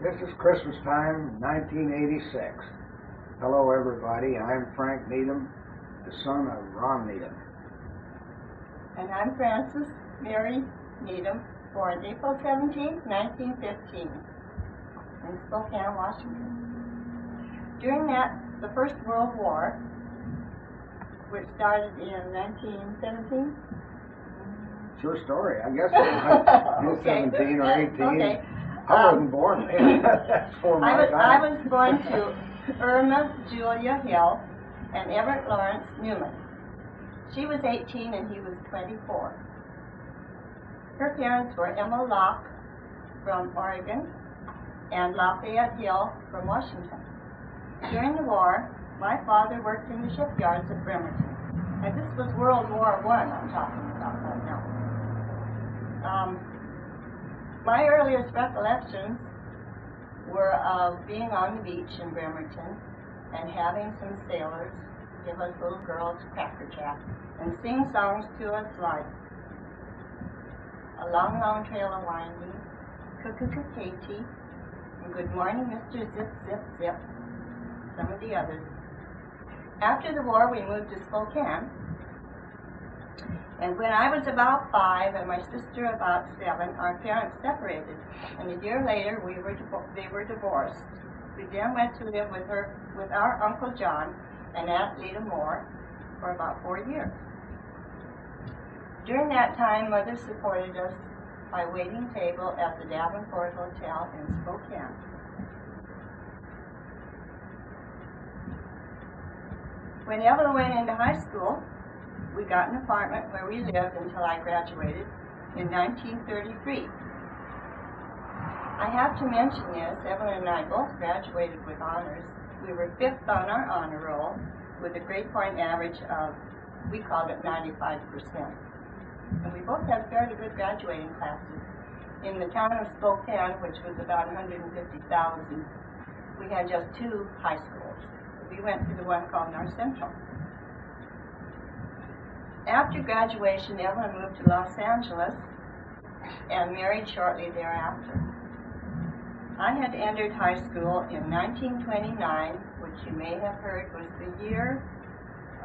This is Christmas time, 1986. Hello, everybody. I'm Frank Needham, the son of Ron Needham. And I'm Frances Mary Needham, born April 17, 1915, in Spokane, Washington. During the First World War, which started in 1917. It's your story, I guess. Okay. 17 or 18. Okay. I wasn't born then. That's for my time. I was born to Irma Julia Hill and Everett Lawrence Newman. She was 18 and he was 24. Her parents were Emma Locke from Oregon and Lafayette Hill from Washington. During the war, my father worked in the shipyards at Bremerton. And this was World War I I'm talking about right now. My earliest recollections were of being on the beach in Bremerton and having some sailors give us little girls cracker jack and sing songs to us like A Long, Long Trail a Winding, Katie, and Good Morning, Mr. Zip, Zip, Zip, some of the others. After the war, we moved to Spokane. And when I was about 5 and my sister about 7, our parents separated. And a year later, they were divorced. We then went to live with our Uncle John and Aunt Lita Moore for about 4 years. During that time, Mother supported us by waiting table at the Davenport Hotel in Spokane. When Evelyn went into high school, we got an apartment where we lived until I graduated in 1933. I have to mention this, Evelyn and I both graduated with honors. We were 5th on our honor roll with a grade point average of, we called it 95%. And we both had fairly good graduating classes. In the town of Spokane, which was about 150,000, we had just 2 high schools. We went to the one called North Central. After graduation, Evelyn moved to Los Angeles and married shortly thereafter. I had entered high school in 1929, which you may have heard was the year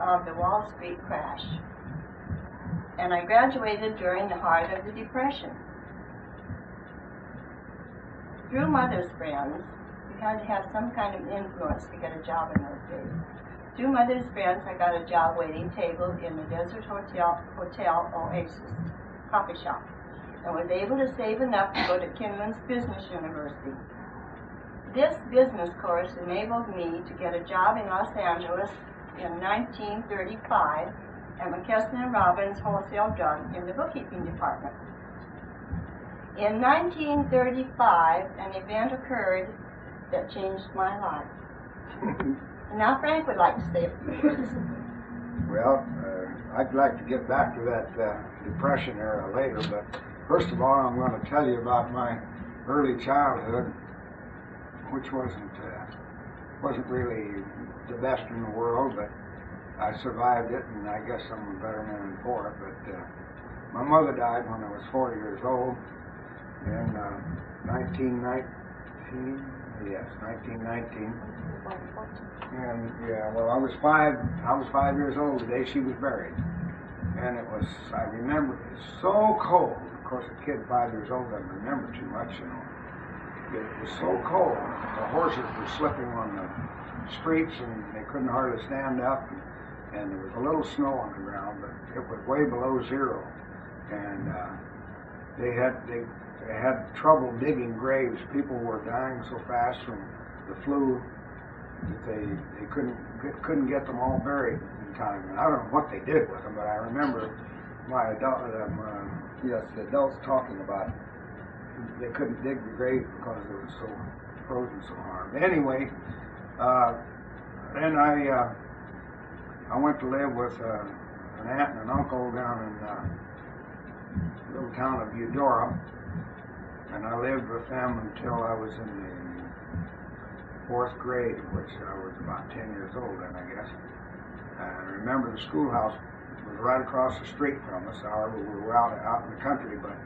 of the Wall Street crash. And I graduated during the heart of the Depression. Through Mother's friends, you had to have some kind of influence to get a job in those days. Through Mother's friends, I got a job waiting table in the Desert Hotel Oasis coffee shop and was able to save enough to go to Kinman's Business University. This business course enabled me to get a job in Los Angeles in 1935 at McKesson & Robbins Wholesale Drug in the bookkeeping department. In 1935, an event occurred that changed my life. Now Frank would like to say a few words. Well, I'd like to get back to that Depression era later, but first of all, I'm going to tell you about my early childhood, which wasn't really the best in the world, but I survived it, and I guess I'm a better man for it. But my mother died when I was 4 years old in 1919. Yes, 1919. And yeah, well, I was 5 years old the day she was buried. And it was, I remember, it was so cold. Of course, a kid 5 years old doesn't remember too much, you know. It was so cold. The horses were slipping on the streets and they couldn't hardly stand up. And there was a little snow on the ground, but it was way below zero. And they had trouble digging graves. People were dying so fast from the flu that they couldn't get them all buried in time. And I don't know what they did with them, but I remember the adults talking about they couldn't dig the graves because they were so frozen so hard. But anyway, then I went to live with an aunt and an uncle down in the little town of Eudora. And I lived with them until I was in the 4th grade, which I was about 10 years old then, I guess. And I remember the schoolhouse was right across the street from us. However, we were out in the country, but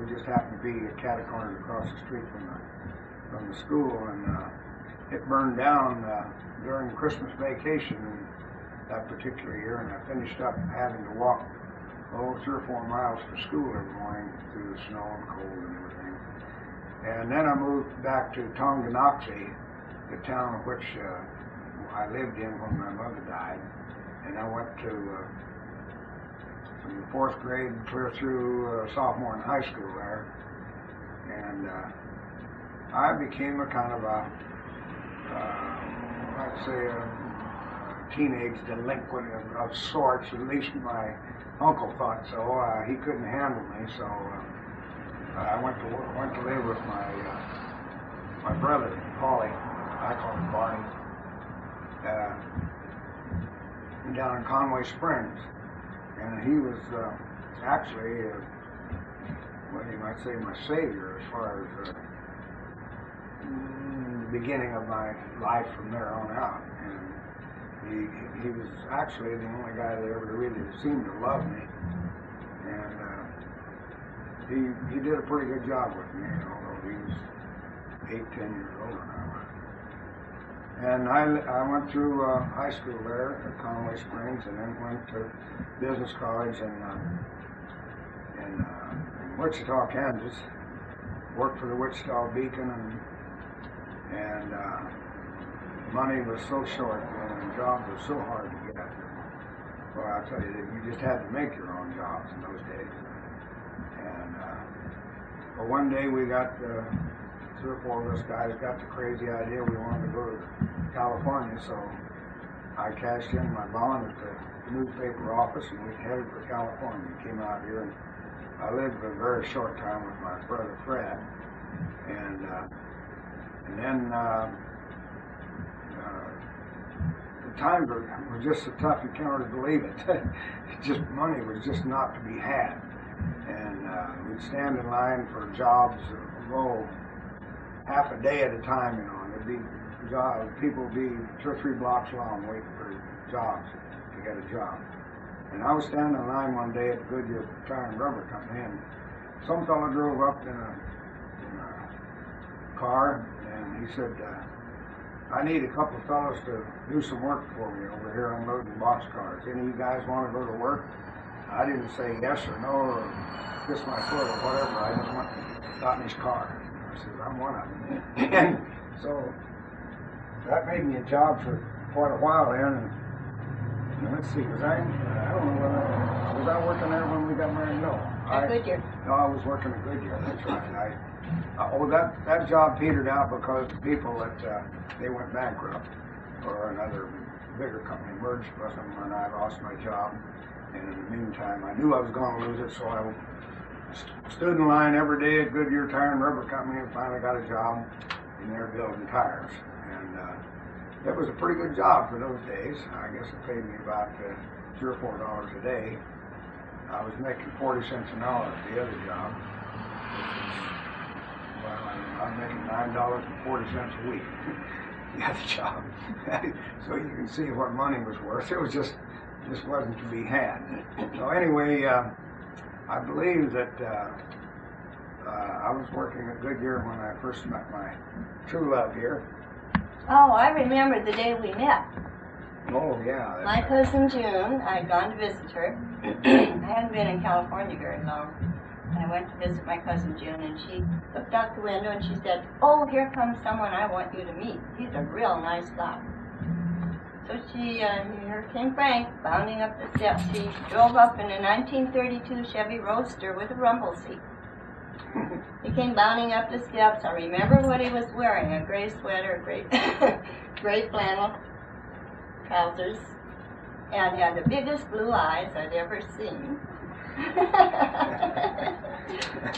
we just happened to be catty-cornered across the street from the from the school, and it burned down during Christmas vacation that particular year, and I finished up having to walk 3 or 4 miles to school every morning through the snow and cold and everything. And then I moved back to Tonganoxie, the town of which I lived in when my mother died, and I went to from the 4th grade clear through sophomore in high school there, and I became a kind of a, I'd say a teenage delinquent of sorts. At least my uncle thought so. He couldn't handle me, so I went to live with my brother, Paulie. I call him Barney. Down in Conway Springs, and he was actually, well, you might say, my savior as far as the beginning of my life from there on out. And he was actually the only guy that ever really seemed to love me, and he did a pretty good job with me, although he was 8-10 years older now. And I went through high school there at Conway Springs, and then went to business college in Wichita, Kansas. Worked for the Wichita Beacon, and money was so short, and jobs were so hard to get. Well, I'll tell you, you just had to make your own jobs in those days. And but one day we got 3 or 4 of us guys got the crazy idea we wanted to go to California, so I cashed in my bond at the newspaper office, and we headed for California. Came out here, and I lived a very short time with my brother Fred, and then the times were just so tough you can't hardly believe it. Just money was just not to be had, and we'd stand in line for jobs, half a day at a time, you know, and there'd be jobs, people would be 2 or 3 blocks long waiting for jobs to get a job. And I was standing in line one day at Goodyear Tire and Rubber Company, and some fellow drove up in a car, and he said, I need a couple of fellows to do some work for me over here unloading boxcars. Any of you guys want to go to work? I didn't say yes or no or kiss my foot or whatever. I just went and got in his car. I said, I'm one of them. And so that made me a job for quite a while then. And let's see, I don't know was I working there when we got married? No. At Goodyear. No, I was working at Goodyear, that's right. That job petered out because the people that they went bankrupt, or another bigger company merged with them, and I lost my job. And in the meantime, I knew I was going to lose it, so I stood in line every day at Goodyear Tire and Rubber Company, and finally got a job in there building tires. And it was a pretty good job for those days. I guess it paid me about $3 or $4 a day. I was making 40 cents an hour at the other job, which is, well, I was making $9.40 a week. The other job. So you can see what money was worth. It was just wasn't to be had. So anyway, I believe that I was working at Goodyear when I first met my true love here. Oh, I remember the day we met. Oh, yeah. My cousin June, I'd gone to visit her. I hadn't been in California very long. And I went to visit my cousin June, and she looked out the window and she said, oh, here comes someone I want you to meet. He's a real nice guy. So here came Frank, bounding up the steps. He drove up in a 1932 Chevy Roadster with a rumble seat. He came bounding up the steps. I remember what he was wearing, a gray sweater, gray flannel trousers, and had the biggest blue eyes I'd ever seen.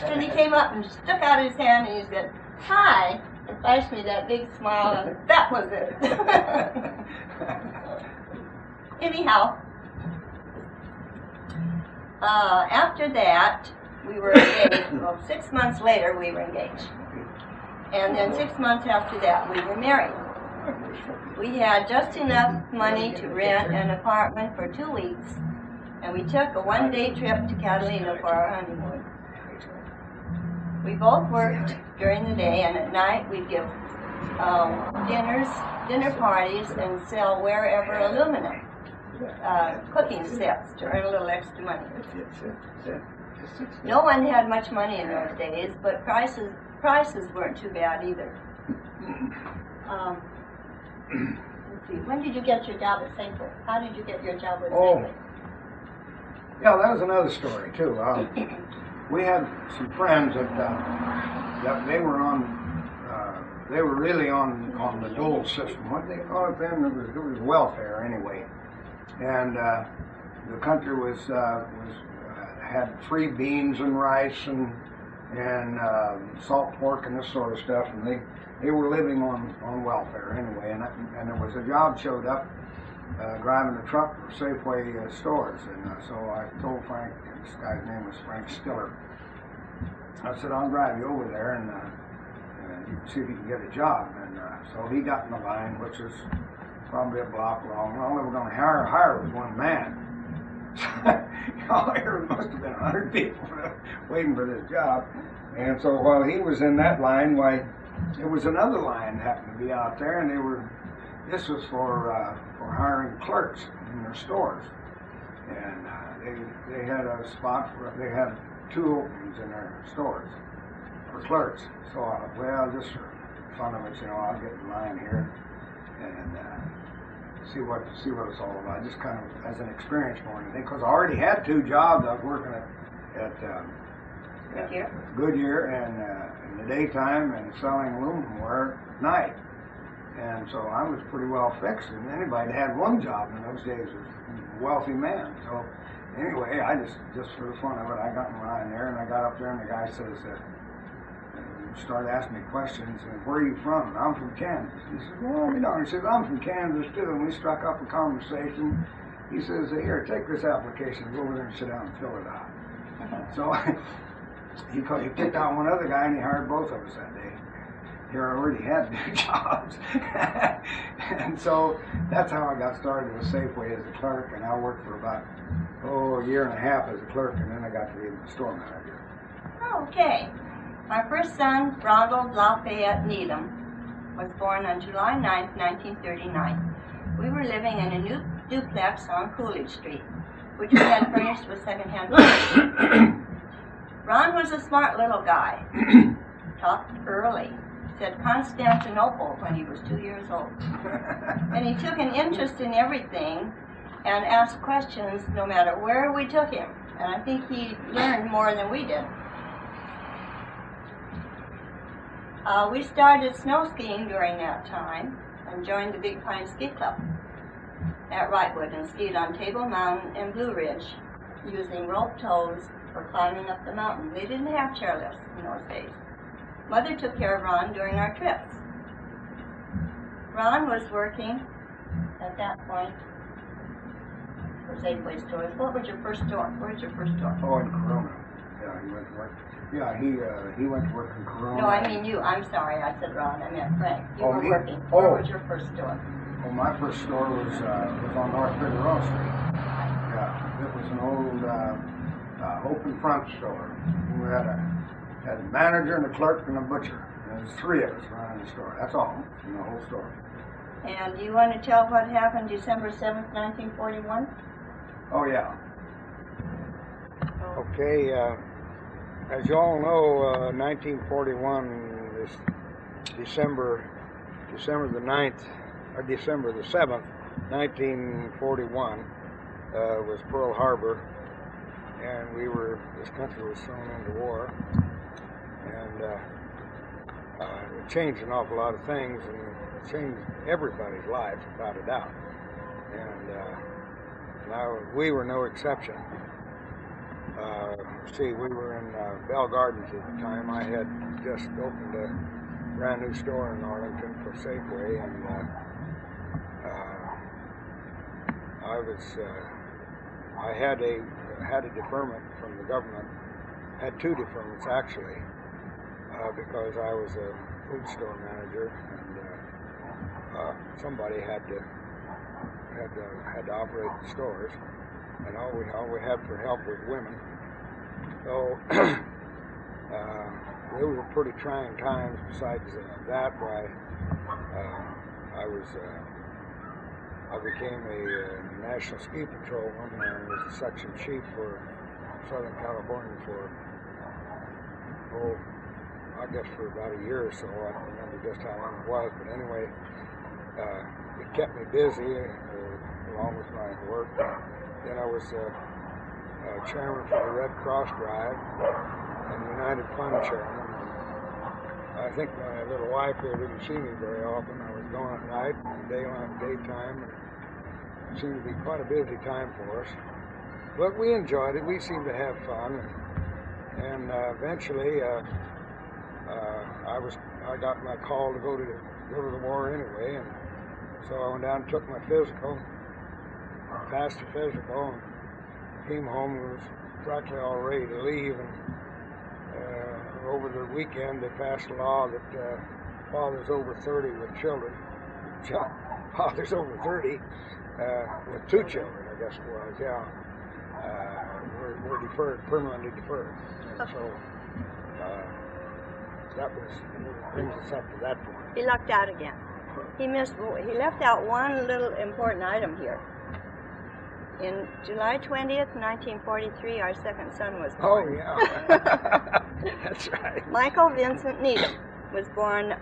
And he came up and stuck out his hand and he said, hi, and flashed me that big smile, and that was it. Anyhow, after that, we were engaged. Well, 6 months later, we were engaged. And then 6 months after that, we were married. We had just enough money to rent an apartment for 2 weeks, and we took a one-day trip to Catalina for our honeymoon. We both worked during the day, and at night we'd give dinner parties and sell wherever aluminum cooking sets to earn a little extra money. No one had much money in those days, but prices weren't too bad either. Let's see. When did you get your job at Safeway? How did you get your job at Safeway? Yeah, that was another story too. We had some friends that they were on. They were really on the dole system. What did they call it then? It was welfare anyway. And the country had free beans and rice and salt pork and this sort of stuff, and they were living on welfare anyway. And there was a job showed up driving a truck for Safeway stores, and so I told Frank, this guy's name was Frank Stiller. I said, I'll drive you over there and see if you can get a job. And so he got in the line, which was probably a block long. All they were going to hire was one man. There must have been 100 people waiting for this job. And so while he was in that line, why, there was another line that happened to be out there, and this was for hiring clerks in their stores. And they had a spot they had 2 openings in their stores for clerks. So well, just for fun of it, I'll get in line here and see what it's all about, just kind of as an experience more than anything, because I already had 2 jobs. I was working at Goodyear and in the daytime, and selling aluminum ware at night. And so I was pretty well fixed, and anybody that had one job in those days was a wealthy man. So anyway, I just for the fun of it, I got in line there, and I got up there, and the guy says, started asking me questions, and where are you from? And I'm from Kansas. He says, well, he says, I'm from Kansas too, and we struck up a conversation. He says, here, take this application, go over there and sit down and fill it out. So he picked out one other guy, and he hired both of us that day. Here I already had 2 jobs. And so that's how I got started with Safeway as a clerk, and I worked for about, a year and a half as a clerk, and then I got to be the store manager. Okay. My first son, Ronald Lafayette Needham, was born on July 9, 1939. We were living in a new duplex on Coolidge Street, which we had furnished with second-hand furniture. Ron was a smart little guy. Talked early. Said Constantinople when he was 2 years old. And he took an interest in everything and asked questions no matter where we took him. And I think he learned more than we did. We started snow skiing during that time and joined the Big Pine Ski Club at Wrightwood and skied on Table Mountain and Blue Ridge using rope tows for climbing up the mountain. They didn't have chairlifts in those days. Mother took care of Ron during our trips. Ron was working at that point for Safeway stores. What was your first store? Where's your first store? Oh, in Corona. Yeah, he went to work. Yeah, he went to work in Corona. No, I mean you. I'm sorry, I said Ron. I meant Frank. You were working. Where was your first store? Well, my first store was on North Figueroa Street. Yeah, it was an old open front store. We had a manager and a clerk and a butcher. There was 3 of us running the store. That's all in the whole store. And do you want to tell what happened December 7th, 1941? Oh, yeah. Okay, as you all know, 1941, this December the 9th, or December the 7th, 1941, was Pearl Harbor, and this country was thrown into war, and it changed an awful lot of things, and it changed everybody's life, without a doubt, and we were no exception. We were in Bell Gardens at the time. I had just opened a brand new store in Arlington for Safeway, and I had a deferment from the government. Had 2 deferments actually, because I was a food store manager, and somebody had to operate the stores, and all we had for help was women. So those were pretty trying times. Besides that, why I became a National Ski Patrolman and was a section chief for Southern California for, I guess for about a year or so. I don't remember just how long it was, but anyway, it kept me busy along with my work. Then I was chairman for the Red Cross Drive and United Fund chairman. I think my little wife here didn't see me very often. I was gone at night and daytime, and it seemed to be quite a busy time for us. But we enjoyed it. We seemed to have fun, and eventually I got my call to go to the war anyway, and so I went down and took my physical, passed the physical, and came home and was practically all ready to leave. And over the weekend they passed a law that fathers over 30 with children, fathers over 30 with 2 children, I guess it was, yeah, were deferred, permanently deferred. And so that brings us up to that point. He lucked out again. He left out one little important item here. In July 20th, 1943, our second son was born. Oh, yeah. That's right. Michael Vincent Needham was born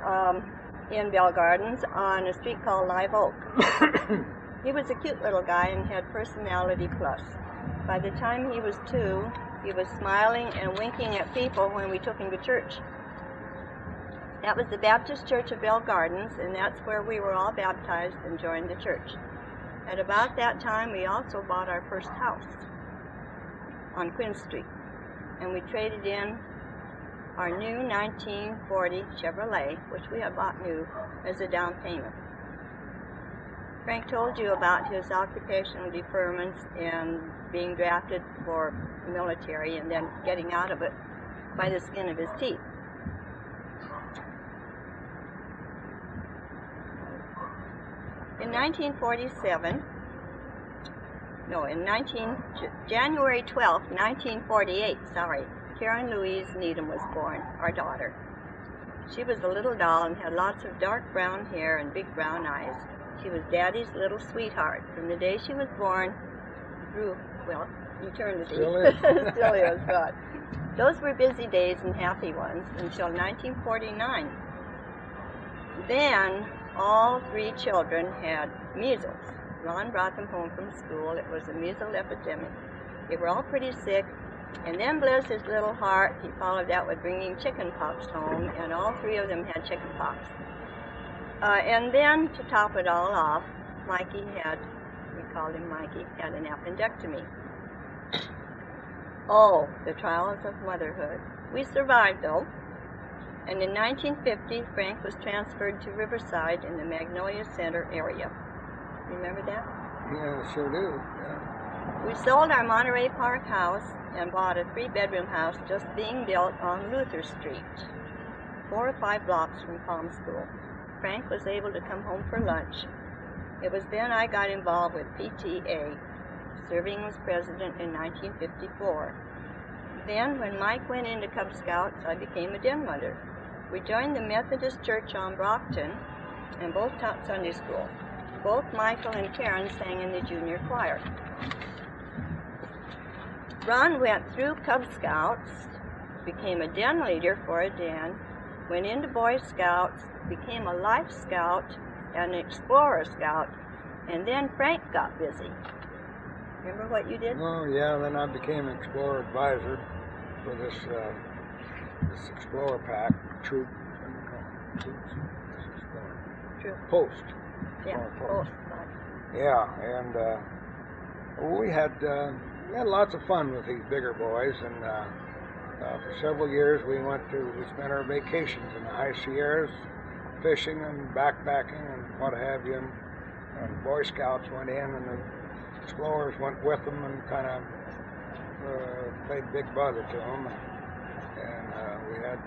in Bell Gardens on a street called Live Oak. He was a cute little guy and had personality plus. By the time he was 2, he was smiling and winking at people when we took him to church. That was the Baptist Church of Bell Gardens, and that's where we were all baptized and joined the church. At about that time, we also bought our first house on Quinn Street, and we traded in our new 1940 Chevrolet, which we had bought new, as a down payment. Frank told you about his occupational deferments and being drafted for the military and then getting out of it by the skin of his teeth. In 1947, January 12th, 1948, Karen Louise Needham was born, our daughter. She was a little doll and had lots of dark brown hair and big brown eyes. She was Daddy's little sweetheart. From the day she was born through, well, eternity. Still is. Still is, God. Those were busy days and happy ones until 1949. Then all 3 children had measles. Ron brought them home from school. It was a measles epidemic. They were all pretty sick. And then, bless his little heart, he followed that with bringing chicken pox home, and all 3 of them had chicken pox. And then, to top it all off, Mikey had, we called him Mikey, had an appendectomy. Oh, the trials of motherhood. We survived, though. And in 1950, Frank was transferred to Riverside in the Magnolia Center area. Remember that? Yeah, sure do. Yeah. We sold our Monterey Park house and bought a 3-bedroom house just being built on Luther Street, 4 or 5 blocks from Palm School. Frank was able to come home for lunch. It was then I got involved with PTA, serving as president in 1954. Then, when Mike went into Cub Scouts, I became a den mother. We joined the Methodist Church on Brockton and both taught Sunday school. Both Michael and Karen sang in the junior choir. Ron went through Cub Scouts, became a den leader for a den, went into Boy Scouts, became a Life Scout and an Explorer Scout, and then Frank got busy. Remember what you did? Oh, yeah, then I became an Explorer advisor for this Explorer pack, troop, Post. Yeah, Post. Right. Yeah, and we had lots of fun with these bigger boys, and for several years we spent our vacations in the high Sierras, fishing and backpacking and what have you, and Boy Scouts went in and the Explorers went with them and kind of played big brother to them, and we had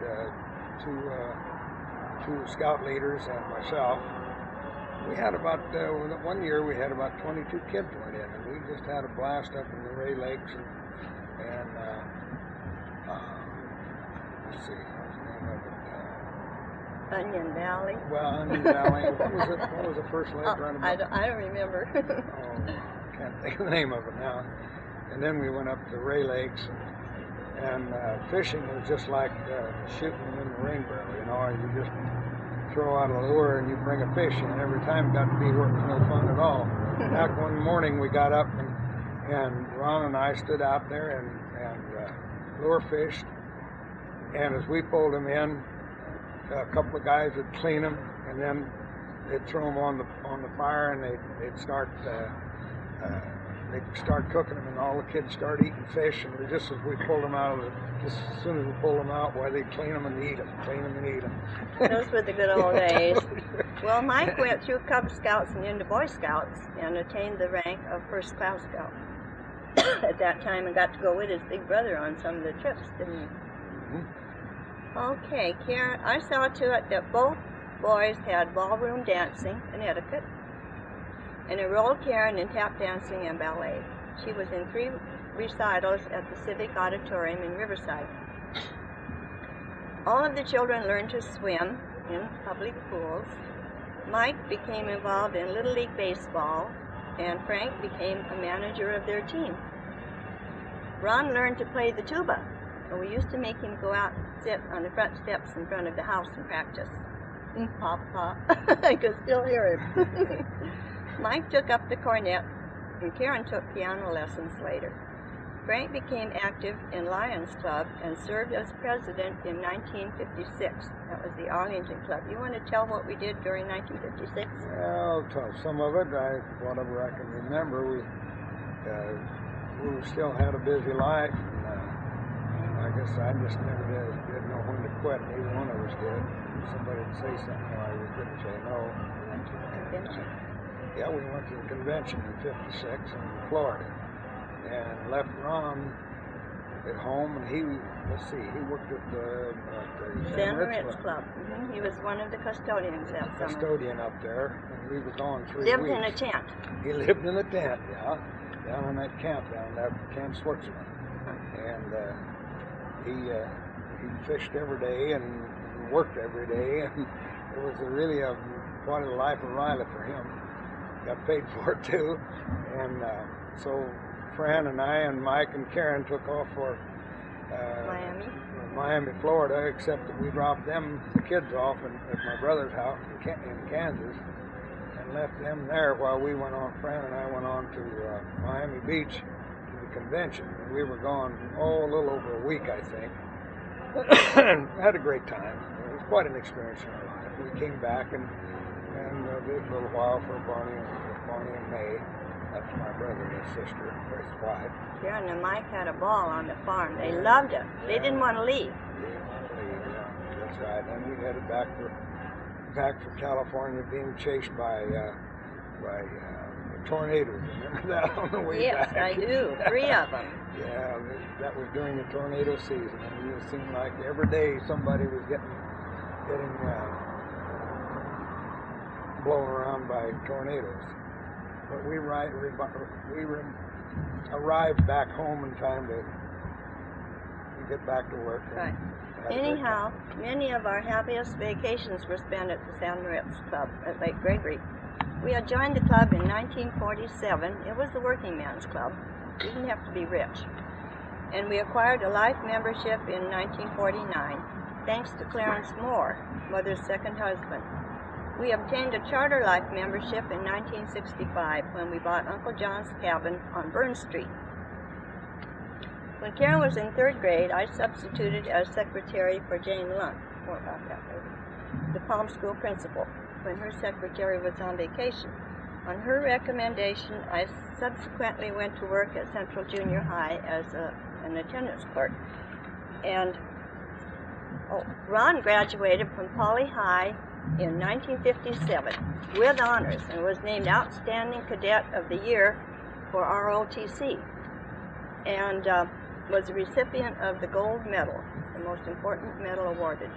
two scout leaders and myself. We had about, one year we had about 22 kids went in, and we just had a blast up in the Ray Lakes, and let's see, what's the name of it? Onion Valley. Well, Onion Valley. What was the first lake right about? I don't remember. I can't think of the name of it now. And then we went up to Ray Lakes, and fishing was just like shooting in the rain barrel. You know, you just throw out a lure and you bring a fish, and every time it got to be where it was no fun at all. Back one morning we got up and Ron and I stood out there and lure fished, and as we pulled them in, a couple of guys would clean them, and then they'd throw them on the fire, and they'd start cooking them, and all the kids start eating fish. And just as we pulled them out just as soon as we pulled them out, why, they'd clean them and eat them, clean them and eat them. Those were the good old days. Well, Mike went through Cub Scouts and into Boy Scouts and attained the rank of First Class Scout at that time, and got to go with his big brother on some of the trips, didn't he? Mm-hmm. Okay, Karen, I saw to it that both boys had ballroom dancing in etiquette, and enrolled Karen in tap dancing and ballet. She was in 3 recitals at the Civic Auditorium in Riverside. All of the children learned to swim in public pools. Mike became involved in Little League Baseball, and Frank became a manager of their team. Ron learned to play the tuba, and we used to make him go out and sit on the front steps in front of the house and practice. Pop, pop. I could still hear him. Mike took up the cornet, and Karen took piano lessons later. Frank became active in Lions Club and served as president in 1956. That was the Arlington Club. You want to tell what we did during 1956? Well, I'll tell some of it. Whatever I can remember, we still had a busy life. And, I guess I just never did know when to quit. Neither one of us did. Somebody would say something, we couldn't say no. Went to the convention. Yeah, we went to the convention in '56 in Florida, and left Ron at home, and he worked at the San Ritz Club. Mm-hmm. He was one of the custodians that summer. Custodian up there, and we were gone 3 weeks. Lived in a tent. He lived in a tent, yeah, down in that camp down there, Camp Switzerland, and he fished every day and worked every day, and it was quite a life of Riley for him. Got paid for it too, and so Fran and I and Mike and Karen took off for Miami, Florida, except that we dropped the kids off at my brother's house in Kansas, and left them there while Fran and I went on to Miami Beach to the convention. And we were gone, a little over a week, I think, and had a great time. It was quite an experience in our life. We came back and lived a little while for Barney and May. That's my brother and his sister, his wife. Karen and Mike had a ball on the farm. They loved it. They didn't want to leave. That's right. And we headed back for California, being chased by tornadoes. Remember that on the way back? Yes, I do. 3 of them. Yeah, that was during the tornado season, and it seemed like every day somebody was getting blown around by tornadoes. But we arrived back home in time to get back to work. Right. Anyhow, many of our happiest vacations were spent at the San Ritz Club at Lake Gregory. We had joined the club in 1947. It was the working man's club. You didn't have to be rich. And we acquired a life membership in 1949, thanks to Clarence Moore, Mother's second husband. We obtained a charter life membership in 1965 when we bought Uncle John's cabin on Burn Street. When Karen was in 3rd grade, I substituted as secretary for Jane Lunt, more about that later, the Palm School principal, when her secretary was on vacation. On her recommendation, I subsequently went to work at Central Junior High as an attendance clerk. And Ron graduated from Poly High in 1957 with honors and was named Outstanding Cadet of the Year for ROTC, and was a recipient of the Gold Medal, the most important medal awarded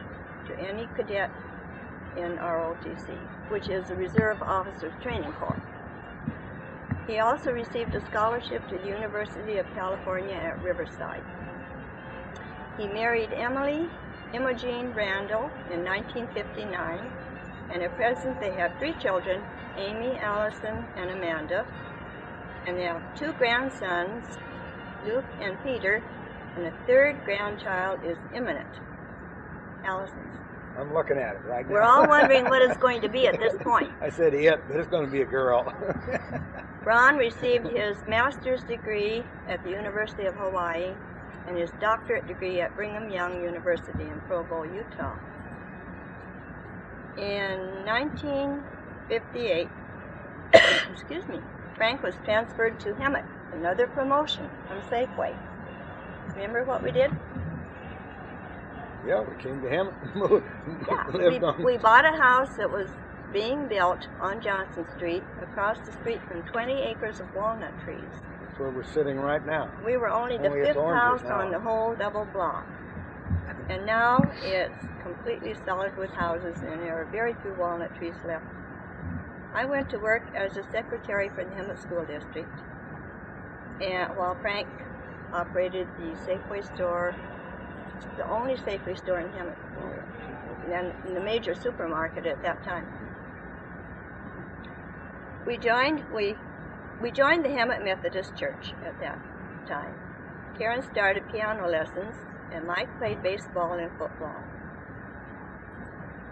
to any cadet in ROTC, which is the Reserve Officers Training Corps. He also received a scholarship to the University of California at Riverside. He married Emily Imogene Randall in 1959, and at present they have 3 children, Amy, Allison, and Amanda, and they have 2 grandsons, Luke and Peter, and a 3rd grandchild is imminent, Allison's. I'm looking at it right now. We're all wondering what it's going to be at this point. I said it, but it's going to be a girl. Ron received his master's degree at the University of Hawaii and his doctorate degree at Brigham Young University in Provo, Utah. In 1958, excuse me, Frank was transferred to Hemet, another promotion from Safeway. Remember what we did? Yeah, we came to Hemet. Yeah, we bought a house that was being built on Johnson Street, across the street from 20 acres of walnut trees. That's where we're sitting right now. We were only the 5th house on the whole double block. And now it's completely solid with houses, and there are very few walnut trees left. I went to work as a secretary for the Hemet School District, and while Frank operated the Safeway store, the only Safeway store in Hemet, and the major supermarket at that time. We joined the Hemet Methodist Church at that time. Karen started piano lessons, and Mike played baseball and football.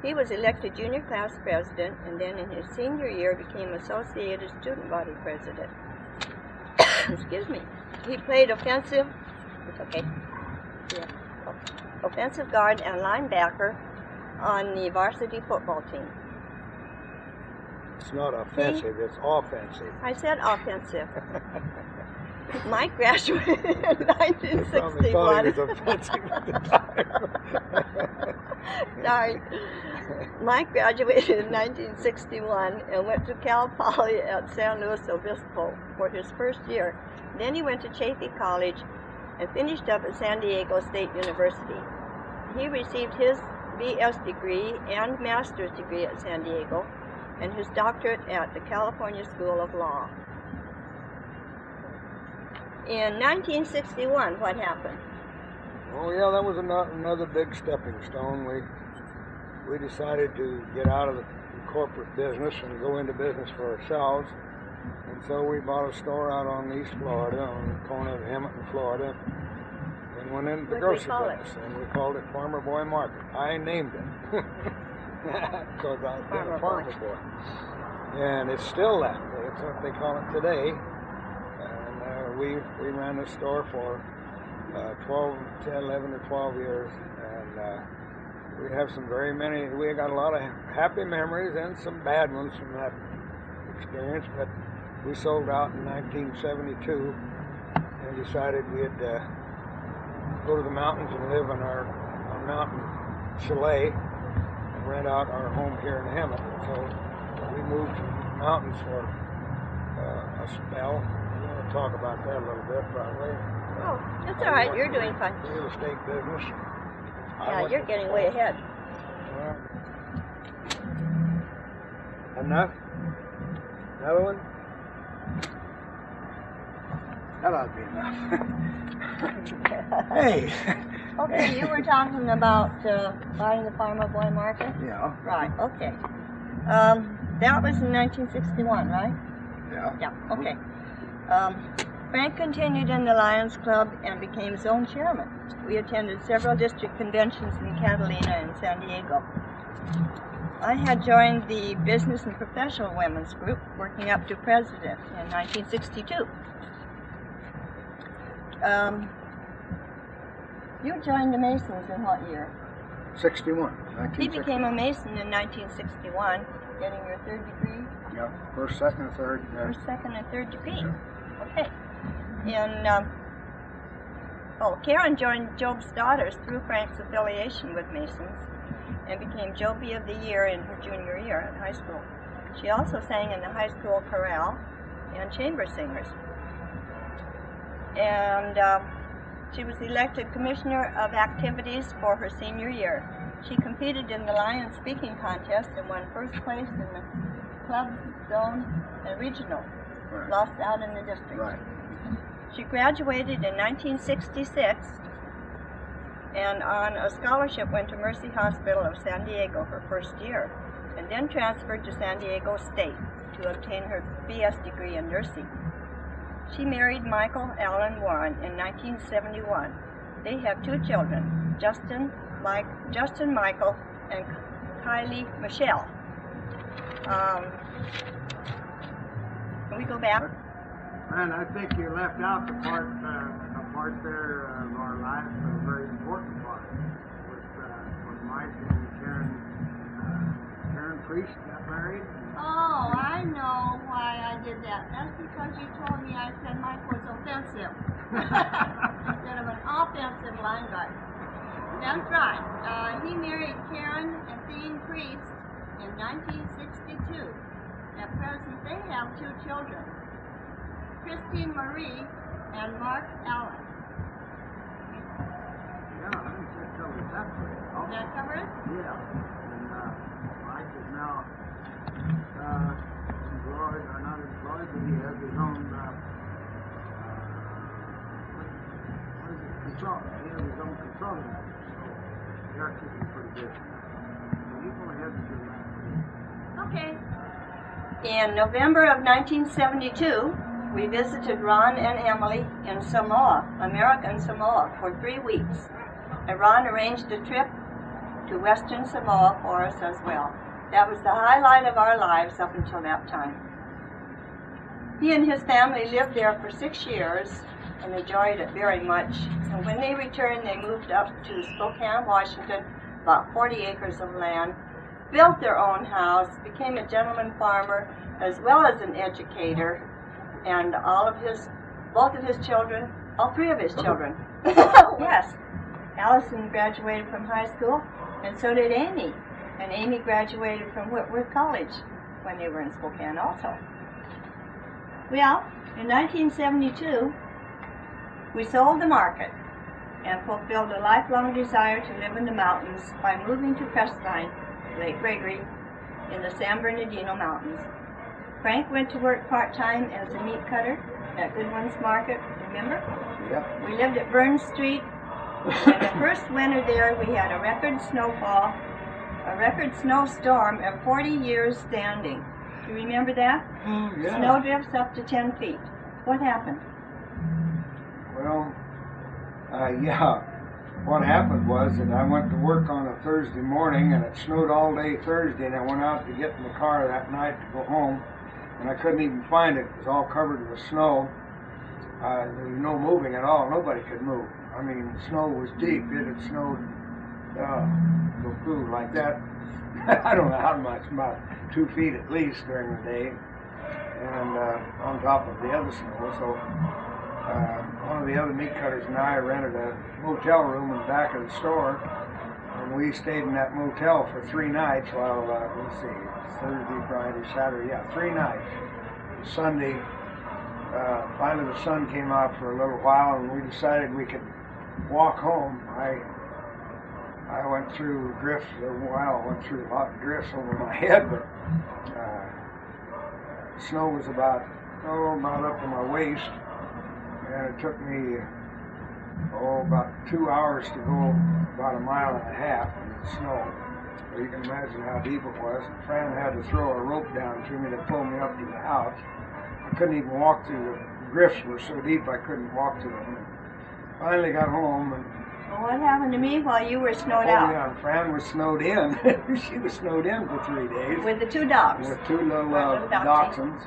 He was elected junior class president, and then in his senior year became Associated Student Body president. Excuse me. He played offensive guard and linebacker on the varsity football team. It's not offensive, it's offensive. I said offensive. Mike graduated in 1961. It was offensive at the time. Sorry. Mike graduated in 1961 and went to Cal Poly at San Luis Obispo for his first year. Then he went to Chaffey College and finished up at San Diego State University. He received his BS degree and master's degree at San Diego and his doctorate at the California School of Law. In 1961, what happened? Oh yeah, that was another big stepping stone. We decided to get out of the corporate business and go into business for ourselves. And so we bought a store out on East Florida, on the corner of Hemet and Florida, and went into the grocery business. And we called it Farmer Boy Market. I named it because I've been a farmer boy. And it's still that way. It's what they call it today. And we ran the store for 11 or 12 years, and we have we got a lot of happy memories and some bad ones from that experience, but we sold out in 1972 and decided we'd go to the mountains and live in our mountain chalet and rent out our home here in Hemet. So we moved to the mountains for a spell. We're going to talk about that a little bit, probably. Oh, that's all right. You're doing fine. Real estate business. Yeah, you're getting way ahead. Well, enough? Another one? That ought to be enough. Hey! Okay, you were talking about buying the Farmer Boy Market? Yeah. Right, okay. That was in 1961, right? Yeah. Yeah, okay. Frank continued in the Lions Club and became zone chairman. We attended several district conventions in Catalina and San Diego. I had joined the Business and Professional Women's Group, working up to president in 1962. You joined the Masons in what year? 61. He became a Mason in 1961, getting your 3rd degree? Yeah, first, second, and third. Yeah. First, second, and 3rd degree. Okay. And, Karen joined Job's Daughters through Frank's affiliation with Masons and became Joby of the Year in her junior year in high school. She also sang in the high school chorale and chamber singers. And she was elected Commissioner of Activities for her senior year. She competed in the Lions speaking contest and won first place in the club, zone, and regional. Right. Lost out in the district. Right. She graduated in 1966 and on a scholarship went to Mercy Hospital of San Diego her first year, and then transferred to San Diego State to obtain her BS degree in nursing. She married Michael Allen Warren in 1971. They have 2 children, Justin Michael and Kylie Michelle. Can we go back? And I think you left out the part there of our life, a very important part, with Mike and Karen Priest got married. Oh, I know why I did that. That's because you told me I said Mike was offensive instead of an offensive linebacker. That's right. He married Karen and Thane Priest in 1962. At present, they have 2 children, Christine Marie and Mark Allen. Yeah, I think that covers that pretty well. Does that cover it? Yeah. And Mike is now employed, or not employed, but he has his own, consultant. He has his own consulting office, so they're keeping pretty busy. So you go ahead and do that. Okay. In November of 1972, we visited Ron and Emily in Samoa, American Samoa, for 3 weeks. And Ron arranged a trip to Western Samoa for us as well. That was the highlight of our lives up until that time. He and his family lived there for 6 years and enjoyed it very much. And when they returned, they moved up to Spokane, Washington, about 40 acres of land, built their own house, became a gentleman farmer, as well as an educator, and both of his children, all 3 of his children. Yes, Allison graduated from high school, and so did Amy. And Amy graduated from Whitworth College when they were in Spokane also. Well, in 1972, we sold the market and fulfilled a lifelong desire to live in the mountains by moving to Crestline, Lake Gregory, in the San Bernardino Mountains. Frank went to work part-time as a meat cutter at Goodwin's Market, remember? Yep. We lived at Burns Street, and the first winter there we had a record snowfall, a record snowstorm of 40 years standing. Do you remember that? Yeah. Snow drifts up to 10 feet. What happened? Well, yeah. What happened was that I went to work on a Thursday morning, and it snowed all day Thursday, and I went out to get in the car that night to go home, and I couldn't even find it. It was all covered with snow. There was no moving at all. Nobody could move. I mean, the snow was deep. It had snowed like that. I don't know how much, about 2 feet at least during the day, and on top of the other snow. So one of the other meat cutters and I rented a motel room in the back of the store, and we stayed in that motel for 3 nights while, let's see, Thursday, Friday, Saturday, 3 nights. Sunday, finally the sun came out for a little while, and we decided we could walk home. I went through drifts a while, went through a lot of drifts over my head, but snow was about up to my waist, and it took me about 2 hours to go about 1.5 miles in the snow. So you can imagine how deep it was. Fran had to throw a rope down to me to pull me up to the house. I couldn't even walk through the drifts were so deep I couldn't walk through them. And finally got home, and Well, what happened to me while you were snowed out? yeah, and Fran was snowed in. She was snowed in for 3 days. With the 2 dogs. With 2 little dachshunds.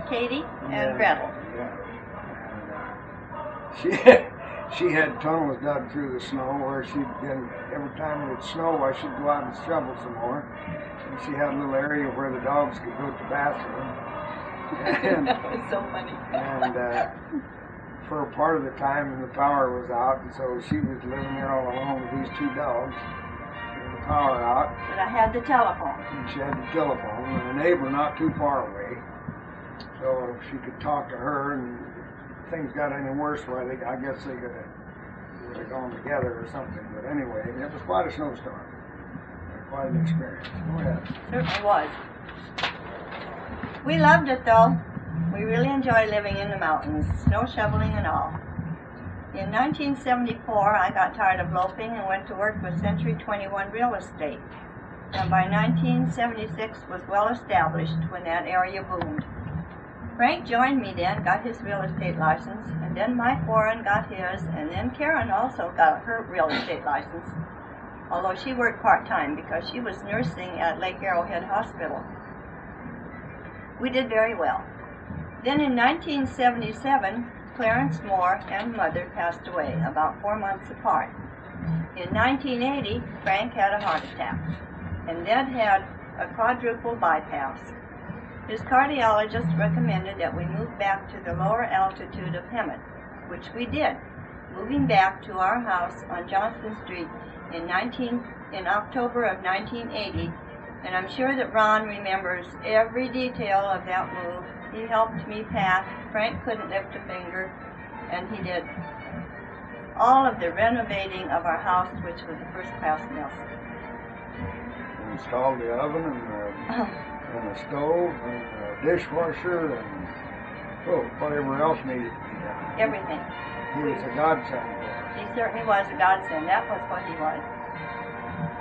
Katie and Gretel. Yeah. And she had tunnels dug through the snow where she'd been, every time it would snow, I should go out and shovel some more. And she had a little area where the dogs could go to the bathroom. And, that was so funny. And for a part of the time, the power was out, and so she was living there all alone with these 2 dogs. And the power out. But I had the telephone. And she had the telephone, and a neighbor not too far away. So she could talk to her, and if things got any worse, well, I guess they could have gone together or something. But anyway, it was quite a snowstorm. Quite an experience. Go ahead. Certainly was. We loved it, though. We really enjoy living in the mountains, snow shoveling and all. In 1974, I got tired of loafing and went to work with Century 21 Real Estate. And by 1976 was well established when that area boomed. Frank joined me then, got his real estate license, and then Mike Warren got his, and then Karen also got her real estate license, although she worked part-time because she was nursing at Lake Arrowhead Hospital. We did very well. Then in 1977, Clarence Moore and Mother passed away, about 4 months apart. In 1980, Frank had a heart attack, and Ned had a quadruple bypass. His cardiologist recommended that we move back to the lower altitude of Hemet, which we did, moving back to our house on Johnston Street in October of 1980, and I'm sure that Ron remembers every detail of that move. He helped me pack. Frank couldn't lift a finger, and he did all of the renovating of our house, which was a first-class mess. Installed the oven and the stove and the dishwasher and whatever else needed to be done. Everything. He was a godsend. He certainly was a godsend. That was what he was.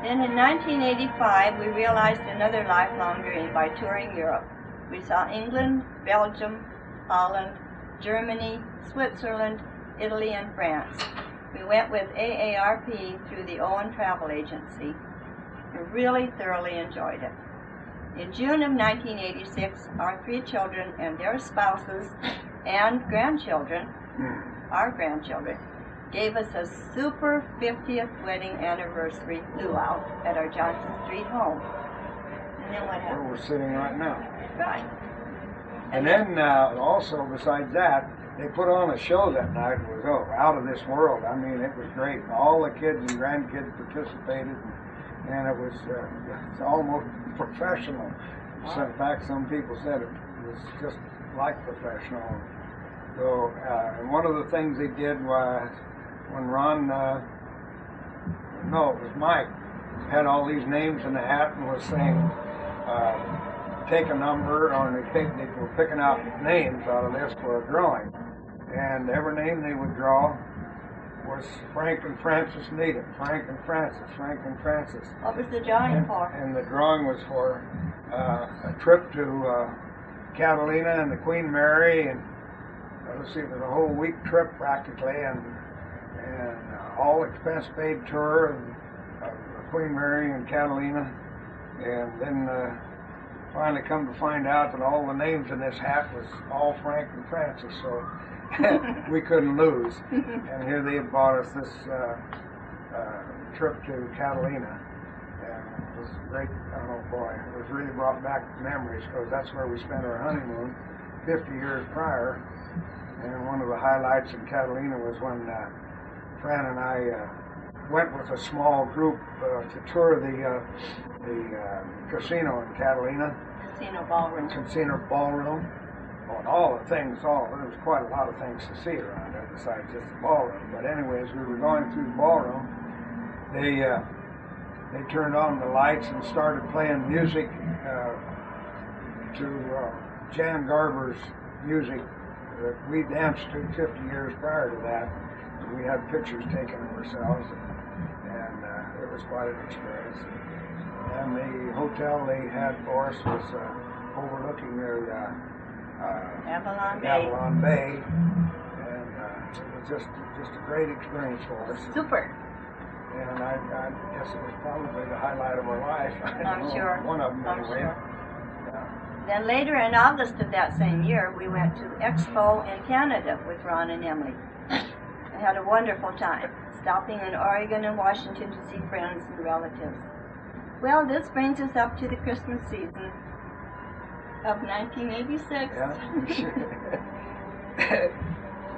Then in 1985, we realized another lifelong dream by touring Europe. We saw England, Belgium, Holland, Germany, Switzerland, Italy, and France. We went with AARP through the Owen Travel Agency. We really thoroughly enjoyed it. In June of 1986, our 3 children and their spouses and grandchildren, our grandchildren, gave us a super 50th wedding anniversary luau at our Johnson Street home. And then what happened? Where we're sitting right now. Right. And then also, besides that, they put on a show that night. It was out of this world. I mean, it was great. All the kids and grandkids participated, and it was it's almost professional. So, in fact, some people said it was just like professional. So, and one of the things they did was when Ron, no, it was Mike, had all these names in the hat and was saying, take a number, or they were picking out names out of this for a drawing. And every name they would draw was Frank and Francis Needham. Frank and Francis, Frank and Francis. What was the drawing for? And the drawing was for a trip to Catalina and the Queen Mary, and let's see, it was a whole week trip practically, and all expense paid tour of Queen Mary and Catalina, and then finally come to find out that all the names in this hat was all Frank and Francis, so we couldn't lose. And here they had bought us this trip to Catalina, and it was great. Oh boy, it was really brought back memories, because that's where we spent our honeymoon 50 years prior. And one of the highlights in Catalina was when Fran and I went with a small group to tour the casino in Catalina. Casino Ballroom. Casino Ballroom. Well, and all the things, there was quite a lot of things to see around there besides just the ballroom. But anyways, we were going through the ballroom. They turned on the lights and started playing music to Jan Garber's music that we danced to 50 years prior to that. We had pictures taken of ourselves, and it was quite an experience. And the hotel they had for us was overlooking the Avalon Bay, and it was just a great experience for us. Super. And I guess it was probably the highlight of our life. I'm sure. One of them, I'm anyway. sure. Yeah. Then later in August of that same year, we went to Expo in Canada with Ron and Emily. I had a wonderful time, stopping in Oregon and Washington to see friends and relatives. Well, this brings us up to the Christmas season of 1986. Yeah.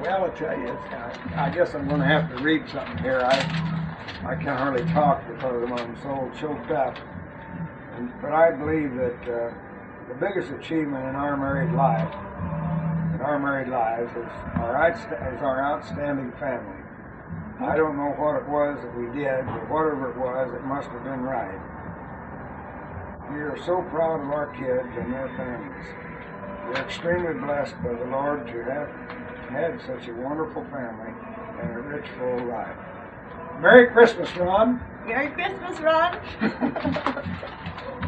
Well, I'll tell you, I guess I'm going to have to read something here. I can't hardly talk because I'm so choked up. But I believe that the biggest achievement in our married life, is our outstanding family. I don't know what it was that we did, but whatever it was, it must have been right. We are so proud of our kids and their families. We are extremely blessed by the Lord to have had such a wonderful family and a rich rich, full life. Merry Christmas, Ron. Merry Christmas, Ron.